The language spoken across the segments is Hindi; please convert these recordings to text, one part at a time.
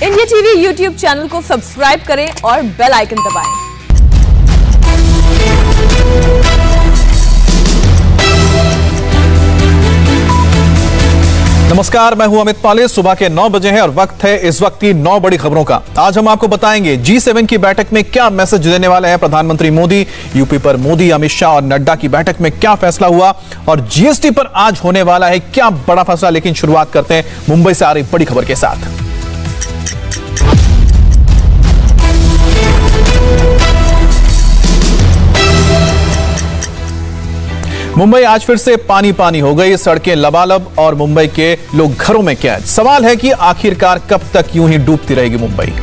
इंडिया टीवी यूट्यूब चैनल को सब्सक्राइब करें और बेल आइकन दबाएं। नमस्कार, मैं हूं अमित पाले। सुबह के 9 बजे हैं और वक्त है इस वक्त की 9 बड़ी खबरों का। आज हम आपको बताएंगे G7 की बैठक में क्या मैसेज देने वाले हैं प्रधानमंत्री मोदी। यूपी पर मोदी, अमित शाह और नड्डा की बैठक में क्या फैसला हुआ और जीएसटी पर आज होने वाला है क्या बड़ा फैसला। लेकिन शुरुआत करते हैं मुंबई से आ रही बड़ी खबर के साथ। मुंबई आज फिर से पानी पानी हो गई, सड़कें लबालब और मुंबई के लोग घरों में कैद। सवाल है कि आखिरकार कब तक यूं ही डूबती रहेगी मुंबई।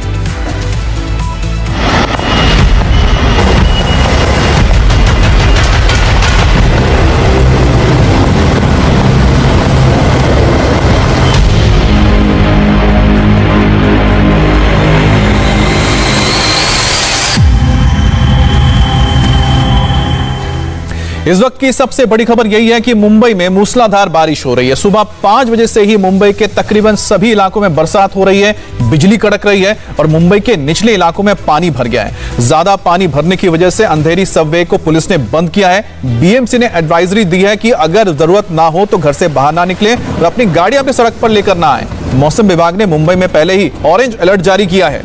इस वक्त की सबसे बड़ी खबर यही है कि मुंबई में मूसलाधार बारिश हो रही है। सुबह 5 बजे से ही मुंबई के तकरीबन सभी इलाकों में बरसात हो रही है, बिजली कड़क रही है और मुंबई के निचले इलाकों में पानी भर गया है। ज्यादा पानी भरने की वजह से अंधेरी सबवे को पुलिस ने बंद किया है। बीएमसी ने एडवाइजरी दी है कि अगर जरूरत ना हो तो घर से बाहर ना निकले और अपनी गाड़ी अपनी सड़क पर लेकर ना आए। मौसम विभाग ने मुंबई में पहले ही ऑरेंज अलर्ट जारी किया है।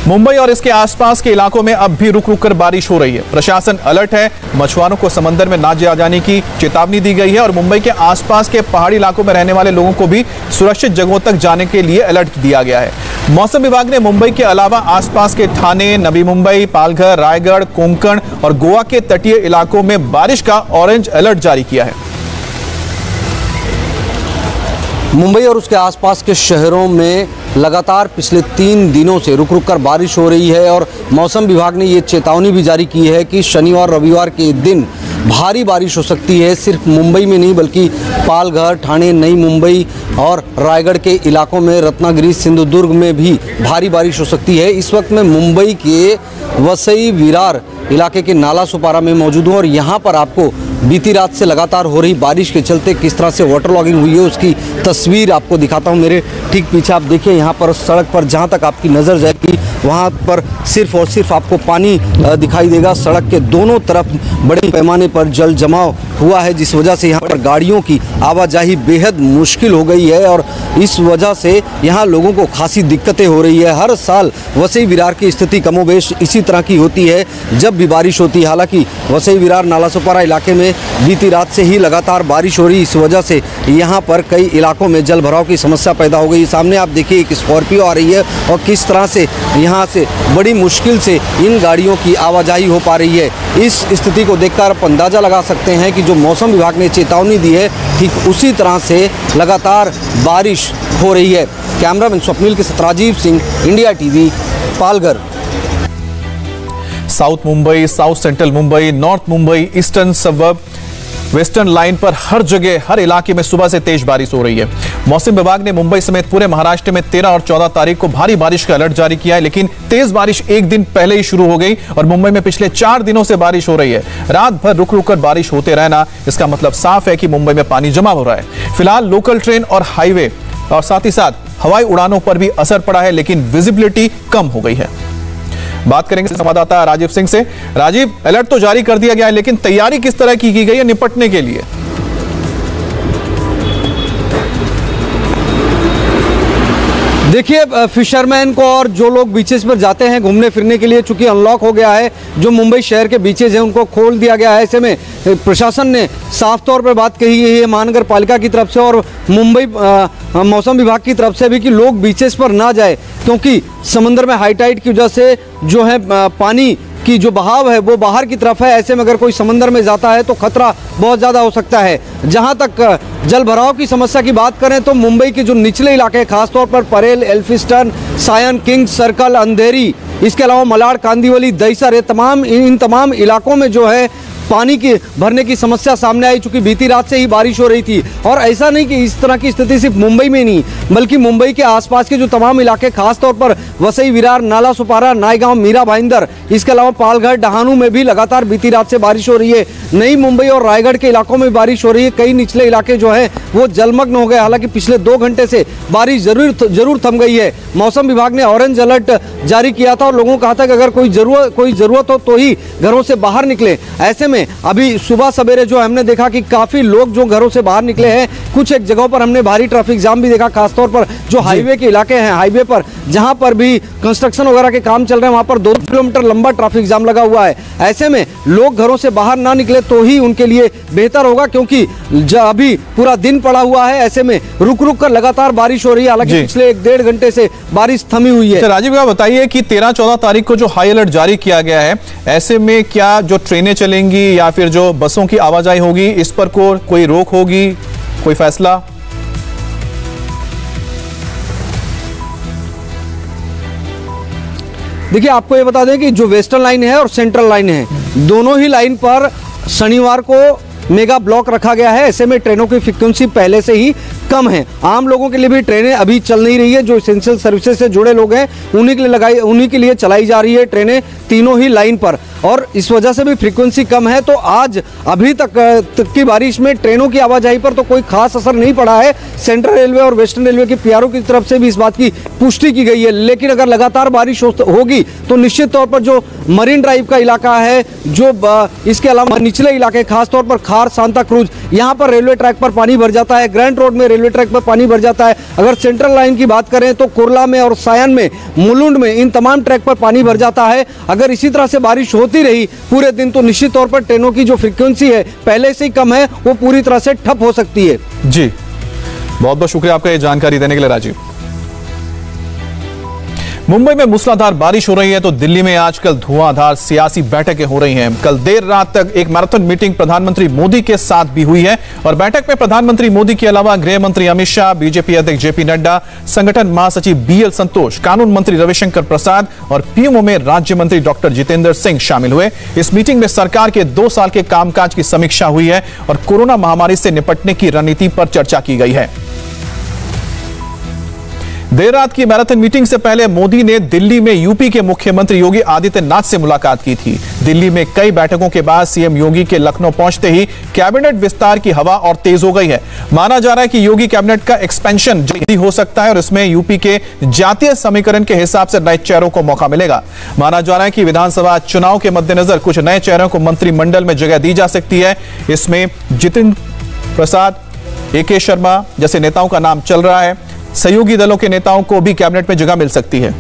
मुंबई और इसके आसपास के इलाकों में अब भी रुक रुक कर बारिश हो रही है। प्रशासन अलर्ट है। मछुआरों को समंदर में ना जाने की चेतावनी दी गई है और मुंबई के आसपास के पहाड़ी इलाकों में रहने वाले लोगों को भी सुरक्षित जगहों तक जाने के लिए अलर्ट दिया गया है। मौसम विभाग ने मुंबई के अलावा आसपास के ठाणे, नवी मुंबई, पालघर, रायगढ़, कोंकण और गोवा के तटीय इलाकों में बारिश का ऑरेंज अलर्ट जारी किया है। मुंबई और उसके आसपास के शहरों में लगातार पिछले 3 दिनों से रुक रुक कर बारिश हो रही है और मौसम विभाग ने ये चेतावनी भी जारी की है कि शनिवार रविवार के दिन भारी बारिश हो सकती है। सिर्फ मुंबई में नहीं बल्कि पालघर, ठाणे, नई मुंबई और रायगढ़ के इलाकों में, रत्नागिरी, सिंधुदुर्ग में भी भारी बारिश हो सकती है। इस वक्त मैं मुंबई के वसई विरार इलाके के नाला सुपारा में मौजूद हूँ और यहाँ पर आपको बीती रात से लगातार हो रही बारिश के चलते किस तरह से वाटर लॉगिंग हुई है उसकी तस्वीर आपको दिखाता हूँ। मेरे ठीक पीछे आप देखिए, यहाँ पर सड़क पर जहाँ तक आपकी नज़र जाएगी वहाँ पर सिर्फ और सिर्फ आपको पानी दिखाई देगा। सड़क के दोनों तरफ बड़े पैमाने पर जल जमाव हुआ है, जिस वजह से यहाँ पर गाड़ियों की आवाजाही बेहद मुश्किल हो गई है और इस वजह से यहाँ लोगों को खासी दिक्कतें हो रही है। हर साल वसई विरार की स्थिति कमोबेश इसी तरह की होती है जब भी बारिश होती है। हालांकि वसई विरार नालासोपारा इलाके में बीती रात से ही लगातार बारिश हो रही, इस वजह से यहाँ पर कई इलाकों में जल भराव की समस्या पैदा हो गई। सामने आप देखिए एक स्कॉर्पियो आ रही है और किस तरह से यहाँ से बड़ी मुश्किल से इन गाड़ियों की आवाजाही हो पा रही है। इस स्थिति को देखकर आप अंदाज़ा लगा सकते हैं कि जो मौसम विभाग ने चेतावनी दी है ठीक उसी तरह से लगातार बारिश हो रही है। कैमरामैन स्वप्निल के साथ Rajeev Singh, India TV, Palghar. South Mumbai, south central Mumbai, north Mumbai, eastern suburb, western line पर हर जगह, हर इलाके में सुबह से तेज बारिश हो रही है। मौसम विभाग ने मुंबई समेत पूरे महाराष्ट्र में 13 और 14 तारीख को भारी बारिश का अलर्ट जारी किया है, लेकिन तेज बारिश एक दिन पहले ही शुरू हो गई और मुंबई में पिछले 4 दिनों से बारिश हो रही है। रात भर रुक रुक कर बारिश होते रहना, इसका मतलब साफ है कि मुंबई में पानी जमा हो रहा है। फिलहाल लोकल ट्रेन और हाईवे और साथ ही साथ हवाई उड़ानों पर भी असर पड़ा है, लेकिन विजिबिलिटी कम हो गई है। बात करेंगे संवाददाता राजीव सिंह से। राजीव, अलर्ट तो जारी कर दिया गया है, लेकिन तैयारी किस तरह की गई है निपटने के लिए? देखिए, फिशरमैन को और जो लोग बीचेस पर जाते हैं घूमने फिरने के लिए, चूंकि अनलॉक हो गया है, जो मुंबई शहर के बीचेस हैं उनको खोल दिया गया है। ऐसे में प्रशासन ने साफ तौर पर बात कही है महानगर पालिका की तरफ से और मुंबई मौसम विभाग की तरफ से भी कि लोग बीचेस पर ना जाए, क्योंकि समंदर में हाई टाइड की वजह से जो है पानी की जो बहाव है वो बाहर की तरफ है। ऐसे में अगर कोई समंदर में जाता है तो खतरा बहुत ज़्यादा हो सकता है। जहां तक जल भराव की समस्या की बात करें तो मुंबई के जो निचले इलाके, खासतौर पर परेल, एल्फिस्टन, सायन, किंग्स सर्कल, अंधेरी, इसके अलावा मलाड, कांदिवली, दहिसर, इन तमाम इलाकों में जो है पानी की भरने की समस्या सामने आई, चूंकि बीती रात से ही बारिश हो रही थी। और ऐसा नहीं कि इस तरह की स्थिति सिर्फ मुंबई में नहीं, बल्कि मुंबई के आसपास के जो तमाम इलाके, खासतौर पर वसई विरार, नाला सुपारा, नायगांव, मीरा भाईंदर, इसके अलावा पालघर, डहानू में भी लगातार बीती रात से बारिश हो रही है। नई मुंबई और रायगढ़ के इलाकों में बारिश हो रही है। कई निचले इलाके जो है वो जलमग्न हो गए। हालांकि पिछले 2 घंटे से बारिश जरूर थम गई है। मौसम विभाग ने ऑरेंज अलर्ट जारी किया था और लोगों को कहा था कि अगर कोई जरूरत हो तो ही घरों से बाहर निकले। ऐसे में अभी सुबह सवेरे जो हमने देखा कि काफी लोग जो घरों से बाहर निकले हैं। कुछ एक जगहों पर हमने भारी ट्रैफिक जाम भी देखा, खासतौर पर जो हाईवे के इलाके हैं, हाईवे पर जहां पर भी कंस्ट्रक्शन वगैरह के काम चल रहे हैं, वहां पर 2 किलोमीटर लंबा ट्रैफिक जाम लगा हुआ है। ऐसे में लोग घरों से बाहर ना निकले तो ही उनके लिए बेहतर होगा, क्योंकि अभी पूरा दिन पड़ा हुआ है। ऐसे में रुक रुक कर लगातार बारिश हो रही है। हालांकि पिछले 1-1.5 घंटे से बारिश थमी हुई है। राजीव भाई बताइए कि 13-14 तारीख को जो हाई अलर्ट जारी किया गया है, ऐसे में क्या जो ट्रेनें चलेंगी या फिर जो बसों की आवाजाही होगी, इस पर कोई रोक होगी, कोई फैसला? देखिए, आपको ये बता दें कि जो वेस्टर्न लाइन है और सेंट्रल लाइन है, दोनों ही लाइन पर शनिवार को मेगा ब्लॉक रखा गया है। ऐसे में ट्रेनों की फ्रीक्वेंसी पहले से ही कम है। आम लोगों के लिए भी ट्रेनें अभी चल नहीं रही है। जो एसेंशियल सर्विसेज से जुड़े लोग हैं उन्हीं के लिए चलाई जा रही है ट्रेनें तीनों ही लाइन पर, और इस वजह से भी फ्रीक्वेंसी कम है। तो आज अभी तक की बारिश में ट्रेनों की आवाजाही पर तो कोई खास असर नहीं पड़ा है। सेंट्रल रेलवे और वेस्टर्न रेलवे के पीआरओ की तरफ से भी इस बात की पुष्टि की गई है। लेकिन अगर लगातार बारिश होगी तो निश्चित तौर पर जो मरीन ड्राइव का इलाका है, जो इसके अलावा निचले इलाके, खासतौर पर खार, सांता क्रूज, यहाँ पर रेलवे ट्रैक पर पानी भर जाता है। ग्रैंड रोड में रेलवे ट्रैक पर पानी भर जाता है। अगर सेंट्रल लाइन की बात करें तो कुर्ला में और सायन में, मुलुंड में, इन तमाम ट्रैक पर पानी भर जाता है। अगर इसी तरह से बारिश होती रही पूरे दिन तो निश्चित तौर पर ट्रेनों की जो फ्रीक्वेंसी है पहले से ही कम है, वो पूरी तरह से ठप हो सकती है। जी, बहुत बहुत शुक्रिया आपका ये जानकारी देने के लिए राजीव। मुंबई में मूसलाधार बारिश हो रही है तो दिल्ली में आजकल धुआंधार सियासी बैठकें हो रही हैं। कल देर रात तक एक मैराथन मीटिंग प्रधानमंत्री मोदी के साथ भी हुई है और बैठक में प्रधानमंत्री मोदी के अलावा गृह मंत्री अमित शाह, बीजेपी अध्यक्ष जेपी नड्डा, संगठन महासचिव बीएल संतोष, कानून मंत्री रविशंकर प्रसाद और पीएमओ में राज्य मंत्री डॉक्टर जितेंद्र सिंह शामिल हुए। इस मीटिंग में सरकार के 2 साल के कामकाज की समीक्षा हुई है और कोरोना महामारी से निपटने की रणनीति पर चर्चा की गई है। देर रात की मैराथन मीटिंग से पहले मोदी ने दिल्ली में यूपी के मुख्यमंत्री योगी आदित्यनाथ से मुलाकात की थी। दिल्ली में कई बैठकों के बाद सीएम योगी के लखनऊ पहुंचते ही कैबिनेट विस्तार की हवा और तेज हो गई है। माना जा रहा है कि योगी कैबिनेट का एक्सपेंशन जल्दी हो सकता है और इसमें यूपी के जातीय समीकरण के हिसाब से नए चेहरों को मौका मिलेगा। माना जा रहा है कि विधानसभा चुनाव के मद्देनजर कुछ नए चेहरों को मंत्रिमंडल में जगह दी जा सकती है। इसमें जितेंद्र प्रसाद, AK शर्मा जैसे नेताओं का नाम चल रहा है। सहयोगी दलों के नेताओं को भी कैबिनेट में जगह मिल सकती है।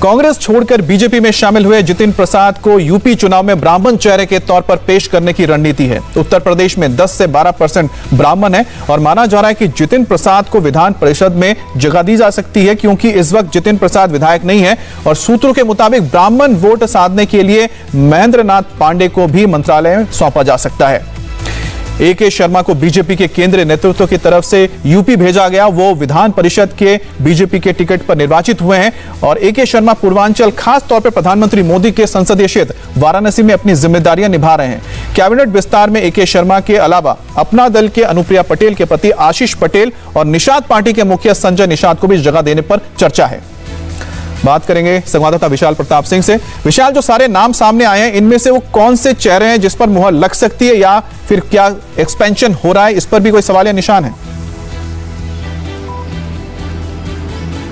कांग्रेस छोड़कर बीजेपी में शामिल हुए जितेंद्र प्रसाद को यूपी चुनाव में ब्राह्मण चेहरे के तौर पर पेश करने की रणनीति है। उत्तर प्रदेश में 10 से 12% ब्राह्मण है और माना जा रहा है कि जितेंद्र प्रसाद को विधान परिषद में जगह दी जा सकती है, क्योंकि इस वक्त जितेंद्र प्रसाद विधायक नहीं है और सूत्रों के मुताबिक ब्राह्मण वोट साधने के लिए महेंद्र नाथ पांडे को भी मंत्रालय सौंपा जा सकता है। AK शर्मा को बीजेपी के केंद्रीय नेतृत्व की तरफ से यूपी भेजा गया। वो विधान परिषद के बीजेपी के टिकट पर निर्वाचित हुए हैं और AK शर्मा पूर्वांचल, खास तौर पर प्रधानमंत्री मोदी के संसदीय क्षेत्र वाराणसी में अपनी जिम्मेदारियां निभा रहे हैं। कैबिनेट विस्तार में AK शर्मा के अलावा अपना दल के अनुप्रिया पटेल के पति आशीष पटेल और निषाद पार्टी के मुखिया संजय निषाद को भी जगह देने पर चर्चा है। बात करेंगे संवाददाता विशाल प्रताप सिंह से। विशाल, जो सारे नाम सामने आए हैं इनमें से वो कौन से चेहरे हैं जिस पर मुहर लग सकती है या फिर क्या एक्सपेंशन हो रहा है, इस पर भी कोई सवाल या निशान है?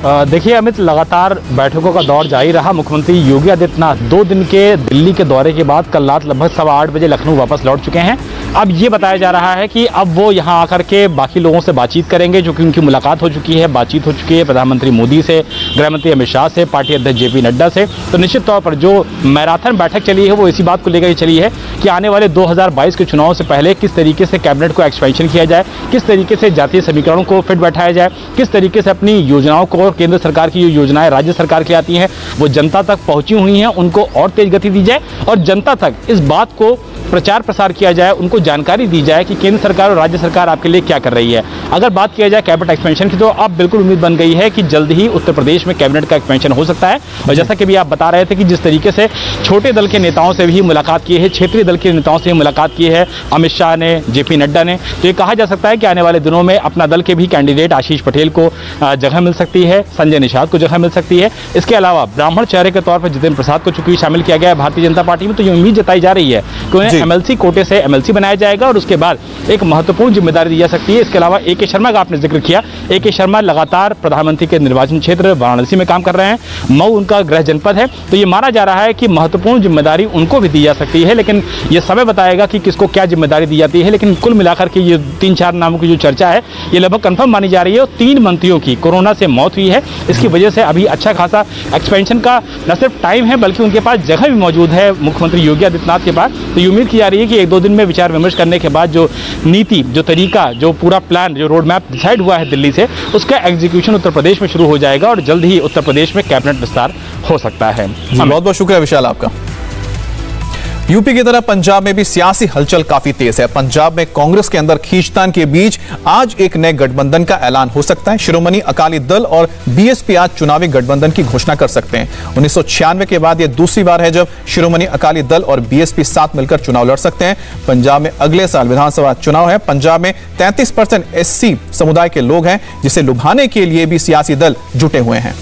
देखिए अमित, लगातार बैठकों का दौर जारी रहा। मुख्यमंत्री योगी आदित्यनाथ 2 दिन के दिल्ली के दौरे के बाद कल रात लगभग 8:15 बजे लखनऊ वापस लौट चुके हैं। अब ये बताया जा रहा है कि अब वो यहाँ आकर के बाकी लोगों से बातचीत करेंगे, जो कि उनकी मुलाकात हो चुकी है, बातचीत हो चुकी है प्रधानमंत्री मोदी से, गृह मंत्री अमित शाह से, पार्टी अध्यक्ष जेपी नड्डा से। तो निश्चित तौर पर जो मैराथन बैठक चली है वो इसी बात को लेकर ही चली है कि आने वाले 2022 के चुनाव से पहले किस तरीके से कैबिनेट को एक्सपेंशन किया जाए, किस तरीके से जातीय समीकरणों को फिट बैठाया जाए, किस तरीके से अपनी योजनाओं को, केंद्र सरकार की जो योजनाएं राज्य सरकार की आती हैं वो जनता तक पहुंची हुई हैं, उनको और तेज गति दी जाए और जनता तक इस बात को प्रचार प्रसार किया जाए, उनको कुछ जानकारी दी जाए कि केंद्र सरकार और राज्य सरकार आपके लिए क्या कर रही है। अगर बात किया जाए कैबिनेट एक्सपेंशन की, तो अब बिल्कुल उम्मीद बन गई है कि जल्द ही उत्तर प्रदेश में कैबिनेट का एक्सपेंशन हो सकता है। और जैसा कि भी आप बता रहे थे कि जिस तरीके से छोटे दल के नेताओं से भी मुलाकात की है, क्षेत्रीय दल के नेताओं से मुलाकात की है अमित शाह ने, जेपी नड्डा ने, तो ये कहा जा सकता है कि आने वाले दिनों में अपना दल के भी कैंडिडेट आशीष पटेल को जगह मिल सकती है, संजय निषाद को जगह मिल सकती है। इसके अलावा ब्राह्मण चेहरे के तौर पर जितेंद्र प्रसाद को चूंकि शामिल किया गया है भारतीय जनता पार्टी में, तो ये उम्मीद जताई जा रही है कि उन्हें एमएलसी कोटे से एमएलसी बनाया जाएगा और उसके बाद एक महत्वपूर्ण जिम्मेदारी दी जा सकती है। इसके अलावा ए.के. शर्मा का आपने जिक्र किया, ए.के. शर्मा लगातार प्रधानमंत्री के निर्वाचन क्षेत्र वाराणसी में काम कर रहे हैं, मऊ उनका गृह जनपद है, तो ये माना जा रहा है कि महत्वपूर्ण जिम्मेदारी उनको भी दी जा सकती है। लेकिन ये समय बताएगा कि किसको क्या जिम्मेदारी दी जाती है। लेकिन कुल मिलाकर के ये 3-4 नामों की जो चर्चा है ये लगभग कंफर्म मानी जा रही है। और 3 मंत्रियों की कोरोना से मौत हुई है, इसकी वजह से अभी अच्छा खासा एक्सपेंशन का न सिर्फ टाइम है बल्कि उनके पास जगह भी मौजूद है मुख्यमंत्री योगी आदित्यनाथ के पास। तो ये उम्मीद की जा रही है कि 1-2 दिन में विचार विमर्श करने के बाद जो नीति, जो तरीका, जो पूरा प्लान, जो रोड मैप डिसाइड हुआ है दिल्ली से, उसका एग्जीक्यूशन उत्तर प्रदेश में शुरू हो जाएगा और जल्द ही उत्तर प्रदेश में कैबिनेट विस्तार हो सकता है। बहुत बहुत शुक्रिया विशाल आपका। यूपी की तरह पंजाब में भी सियासी हलचल काफी तेज है। पंजाब में कांग्रेस के अंदर खींचतान के बीच आज एक नए गठबंधन का ऐलान हो सकता है। शिरोमणि अकाली दल और बीएसपी आज चुनावी गठबंधन की घोषणा कर सकते हैं। 1996 के बाद यह दूसरी बार है जब शिरोमणि अकाली दल और बीएसपी साथ मिलकर चुनाव लड़ सकते हैं। पंजाब में अगले साल विधानसभा चुनाव है। पंजाब में 33% एससी समुदाय के लोग हैं, जिसे लुभाने के लिए भी सियासी दल जुटे हुए हैं।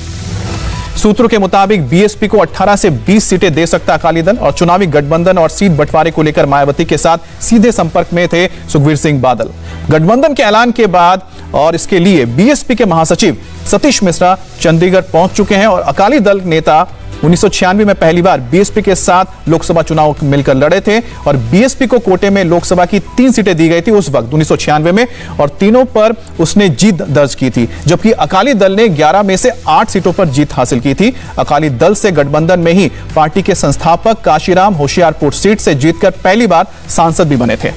सूत्रों के मुताबिक बीएसपी को 18 से 20 सीटें दे सकता अकाली दल और चुनावी गठबंधन और सीट बंटवारे को लेकर मायावती के साथ सीधे संपर्क में थे सुखबीर सिंह बादल। गठबंधन के ऐलान के बाद और इसके लिए बीएसपी के महासचिव सतीश मिश्रा चंडीगढ़ पहुंच चुके हैं और अकाली दल नेता 1996 में पहली बार बीएसपी के साथ लोकसभा चुनाव मिलकर लड़े थे और बीएसपी को कोटे में लोकसभा की 3 सीटें दी गई थी उस वक्त 1996 में, और तीनों पर उसने जीत दर्ज की थी, जबकि अकाली दल ने 11 में से 8 सीटों पर जीत हासिल की थी। अकाली दल से गठबंधन में ही पार्टी के संस्थापक काशीराम होशियारपुर सीट से जीतकर पहली बार सांसद भी बने थे।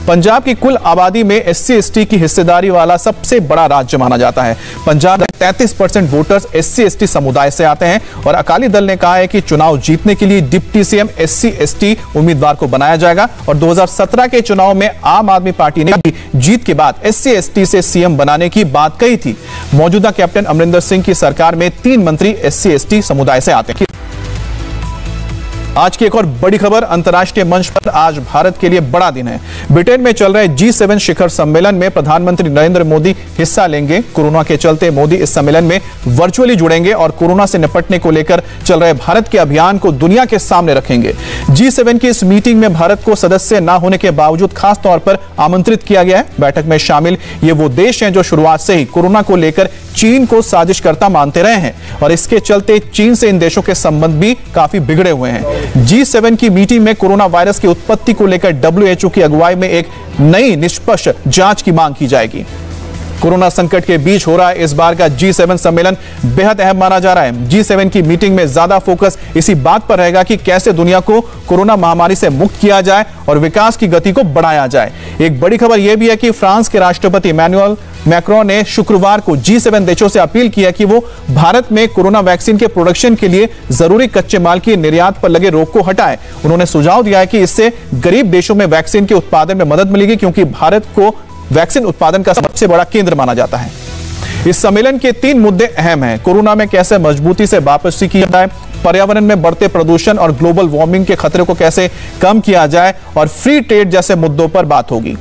पंजाब की कुल आबादी में SC/ST की हिस्सेदारी वाला सबसे बड़ा राज्य माना जाता है। पंजाब में 33% वोटर्स SC/ST समुदाय से आते हैं और अकाली दल ने कहा है कि चुनाव जीतने के लिए डिप्टी सीएम SC/ST उम्मीदवार को बनाया जाएगा और 2017 के चुनाव में आम आदमी पार्टी ने जीत के बाद SC/ST से सीएम बनाने की बात कही थी। मौजूदा कैप्टन अमरिंदर सिंह की सरकार में 3 मंत्री SC/ST समुदाय से आते हैं। आज की एक और बड़ी खबर, अंतर्राष्ट्रीय मंच पर आज भारत के लिए बड़ा दिन है। ब्रिटेन में चल रहे G7 शिखर सम्मेलन में प्रधानमंत्री नरेंद्र मोदी हिस्सा लेंगे। कोरोना के चलते मोदी इस सम्मेलन में वर्चुअली जुड़ेंगे और कोरोना से निपटने को लेकर चल रहे भारत के अभियान को दुनिया के सामने रखेंगे। G7 की इस मीटिंग में भारत को सदस्य न होने के बावजूद खास तौर पर आमंत्रित किया गया है। बैठक में शामिल ये वो देश हैं जो शुरुआत से ही कोरोना को लेकर चीन को साजिशकर्ता मानते रहे हैं और इसके चलते चीन से इन देशों के संबंध भी काफी बिगड़े हुए हैं। G7 की मीटिंग में कोरोना वायरस की उत्पत्ति को लेकर WHO की अगुवाई में एक नई निष्पक्ष जांच की मांग की जाएगी। कोरोना संकट के बीच हो रहा है इस बार का G7 सम्मेलन बेहद अहम माना जा रहा है। G7 की मीटिंग में ज्यादा फोकस इसी बात पर रहेगा कि कैसे दुनिया को कोरोना महामारी से मुक्त किया जाए और विकास की गति को बढ़ाया जाए। एक बड़ी खबर यह भी है कि फ्रांस के राष्ट्रपति इमैनुअल मैक्रोन ने शुक्रवार को G7 देशों से अपील की है कि वो भारत में कोरोना वैक्सीन के प्रोडक्शन के लिए जरूरी कच्चे माल की निर्यात पर लगे रोक को हटाए। उन्होंने सुझाव दिया है कि इससे गरीब देशों में वैक्सीन के उत्पादन में मदद मिलेगी, क्योंकि भारत को वैक्सीन उत्पादन का सबसे बड़ा केंद्र माना जाता है। इस सम्मेलन के 3 मुद्दे अहम हैं। कोरोना में कैसे मजबूती से वापसी की जाए, पर्यावरण में बढ़ते प्रदूषण और ग्लोबल वार्मिंग के खतरे को कैसे कम किया जाए और फ्री ट्रेड जैसे मुद्दों पर बात होगी।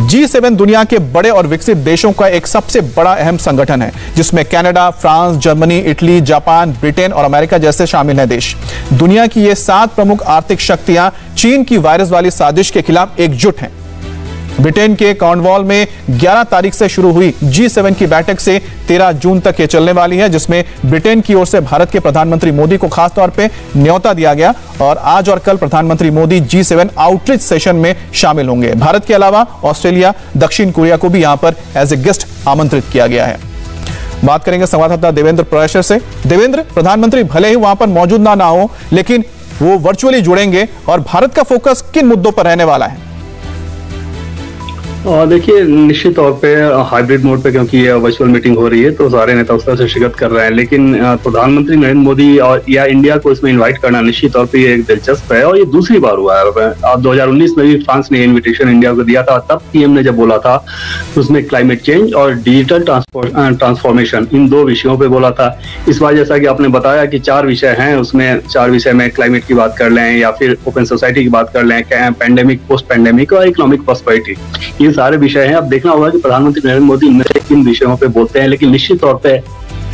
G7 दुनिया के बड़े और विकसित देशों का एक सबसे बड़ा अहम संगठन है, जिसमें Canada, France, Germany, Italy, Japan, Britain और अमेरिका जैसे शामिल हैं देश। दुनिया की ये 7 प्रमुख आर्थिक शक्तियां चीन की वायरस वाली साजिश के खिलाफ एकजुट हैं। ब्रिटेन के कॉर्नवॉल में 11 तारीख से शुरू हुई G7 की बैठक से 13 जून तक ये चलने वाली है, जिसमें ब्रिटेन की ओर से भारत के प्रधानमंत्री मोदी को खास तौर पे न्योता दिया गया और आज और कल प्रधानमंत्री मोदी G7 आउटरीच सेशन में शामिल होंगे। भारत के अलावा ऑस्ट्रेलिया, दक्षिण कोरिया को भी यहां पर एज ए गेस्ट आमंत्रित किया गया है। बात करेंगे संवाददाता देवेंद्र प्रेशर से। देवेंद्र, प्रधानमंत्री भले ही वहां पर मौजूद ना हो, लेकिन वो वर्चुअली जुड़ेंगे और भारत का फोकस किन मुद्दों पर रहने वाला है? देखिए, निश्चित तौर पे हाइब्रिड मोड पे, क्योंकि ये वर्चुअल मीटिंग हो रही है तो सारे नेता उस तरह से शिरकत कर रहे हैं, लेकिन प्रधानमंत्री नरेंद्र मोदी और या इंडिया को इसमें इनवाइट करना निश्चित तौर पे ये एक दिलचस्प है। और ये दूसरी बार हुआ है। 2019 में भी फ्रांस ने इन्विटेशन इंडिया को दिया था, तब पीएम ने जब बोला था तो उसमें क्लाइमेट चेंज और डिजिटल ट्रांसफॉर्मेशन, इन 2 विषयों पे बोला था। इस बार जैसा कि आपने बताया कि 4 विषय हैं, उसमें 4 विषय में क्लाइमेट की बात कर लें या फिर ओपन सोसाइटी की बात कर लें, पैंडेमिक, पोस्ट पैंडेमिक और इकोनॉमिक प्रॉस्पेरिटी, ये सारे विषय हैं। अब देखना होगा कि प्रधानमंत्री नरेंद्र मोदी इन विषयों पे बोलते हैं, लेकिन निश्चित तौर पे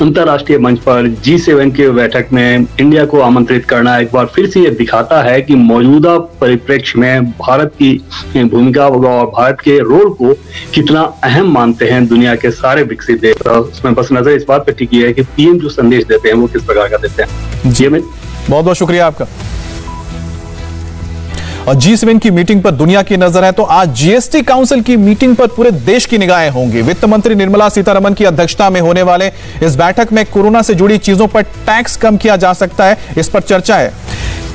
अंतर्राष्ट्रीय मंच पर G7 की बैठक में इंडिया को आमंत्रित करना एक बार फिर से ये दिखाता है कि मौजूदा परिप्रेक्ष्य में भारत की भूमिका और भारत के रोल को कितना अहम मानते हैं दुनिया के सारे विकसित देश। उसमें बस नजर इस बात पर टिकी है कि पीएम जो संदेश देते हैं वो किस प्रकार का देते हैं। जी अमित, बहुत बहुत शुक्रिया आपका। और G7 की मीटिंग पर दुनिया की नजर है, तो आज जीएसटी काउंसिल की मीटिंग पर पूरे देश की निगाहें होंगी। वित्त मंत्री निर्मला सीतारमण की अध्यक्षता में होने वाले इस बैठक में कोरोना से जुड़ी चीजों पर टैक्स कम किया जा सकता है, इस पर चर्चा है।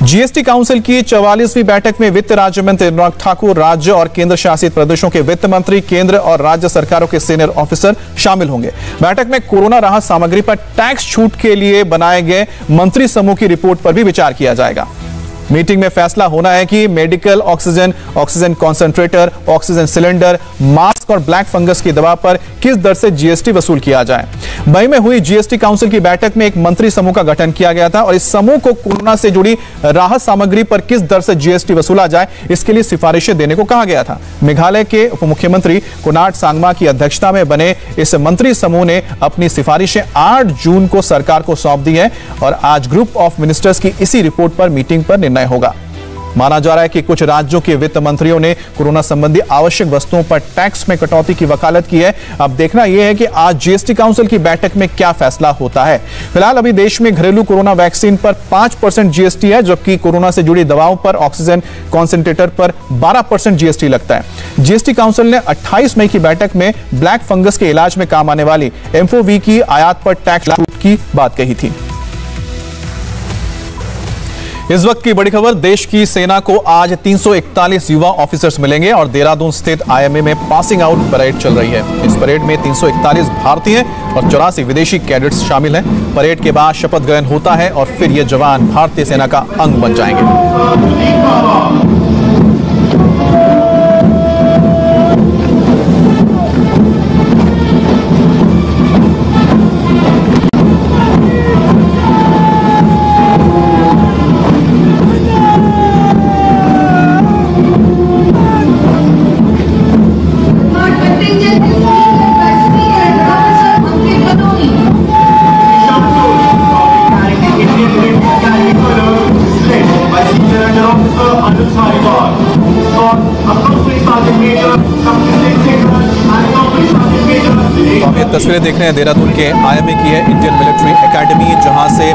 जीएसटी काउंसिल की 44वीं बैठक में वित्त राज्य मंत्री अनुराग ठाकुर, राज्य और केंद्र शासित प्रदेशों के वित्त मंत्री, केंद्र और राज्य सरकारों के सीनियर ऑफिसर शामिल होंगे। बैठक में कोरोना राहत सामग्री पर टैक्स छूट के लिए बनाए गए मंत्री समूह की रिपोर्ट पर भी विचार किया जाएगा। मीटिंग में फैसला होना है कि medical oxygen, oxygen concentrator, oxygen cylinder, mask और ब्लैक फंगस की दवा पर किस दर से जीएसटी वसूल किया जाए। मई में हुई जीएसटी काउंसिल की बैठक में एक मंत्री समूह का गठन किया गया था और इस समूह को कोरोना से जुड़ी राहत सामग्री पर किस दर से जीएसटी वसूला जाए, इसके लिए सिफारिशें देने को कहा गया था। मेघालय के उप मुख्यमंत्री कोनार्ड सांगमा की अध्यक्षता में बने इस मंत्री समूह ने अपनी सिफारिशें 8 जून को सरकार को सौंप दी है और आज ग्रुप ऑफ मिनिस्टर्स की इसी रिपोर्ट पर मीटिंग पर निर्णय होगा। माना जा रहा है कि कुछ राज्यों के वित्त मंत्रियों ने कोरोना संबंधी आवश्यक वस्तुओं पर टैक्स में कटौती की वकालत की है। अब देखना यह है कि आज जीएसटी काउंसिल की बैठक में क्या फैसला होता है। फिलहाल अभी देश में घरेलू कोरोना वैक्सीन पर 5% जीएसटी है, जबकि कोरोना से जुड़ी दवाओं पर, ऑक्सीजन कॉन्सेंट्रेटर पर 12% जीएसटी लगता है। जीएसटी काउंसिल ने 28 मई की बैठक में ब्लैक फंगस के इलाज में काम आने वाली एम्फोवी की आयात पर टैक्स छूट की बात कही थी। इस वक्त की बड़ी खबर, देश की सेना को आज 341 युवा ऑफिसर्स मिलेंगे और देहरादून स्थित आईएमए में पासिंग आउट परेड चल रही है। इस परेड में 341 भारतीय और 84 विदेशी कैडेट्स शामिल हैं। परेड के बाद शपथ ग्रहण होता है और फिर ये जवान भारतीय सेना का अंग बन जाएंगे। तस्वीरें देख रहे हैं देहरादून के आईएमए की है, इंडियन मिलिट्री एकेडमी, जहां से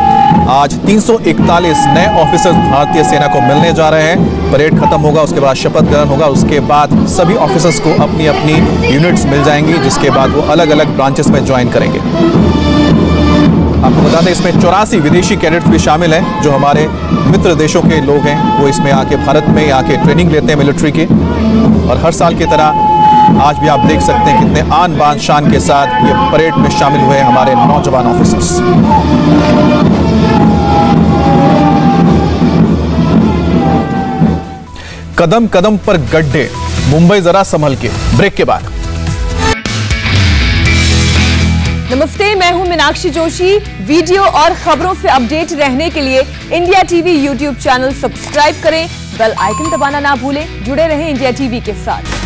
आज 341 नए ऑफिसर्स भारतीय सेना को मिलने जा रहे हैं। परेड खत्म होगा, उसके बाद शपथ ग्रहण होगा, उसके बाद सभी ऑफिसर्स को अपनी अपनी यूनिट्स मिल जाएंगी, जिसके बाद वो अलग अलग ब्रांचेस में ज्वाइन करेंगे। आपको बता दें इसमें 84 विदेशी कैडेट्स भी शामिल हैं, जो हमारे मित्र देशों के लोग हैं। वो इसमें आके भारत में आके ट्रेनिंग लेते हैं मिलिट्री की, और हर साल की तरह आज भी आप देख सकते हैं कितने आन बान शान के साथ ये परेड में शामिल हुए हमारे नौजवान ऑफिसर्स। कदम कदम पर गड्ढे, मुंबई जरा संभल के। ब्रेक के बाद नमस्ते, मैं हूं मीनाक्षी जोशी। वीडियो और खबरों से अपडेट रहने के लिए India TV YouTube channel subscribe करें, बेल आइकन दबाना ना भूलें। जुड़े रहें इंडिया टीवी के साथ।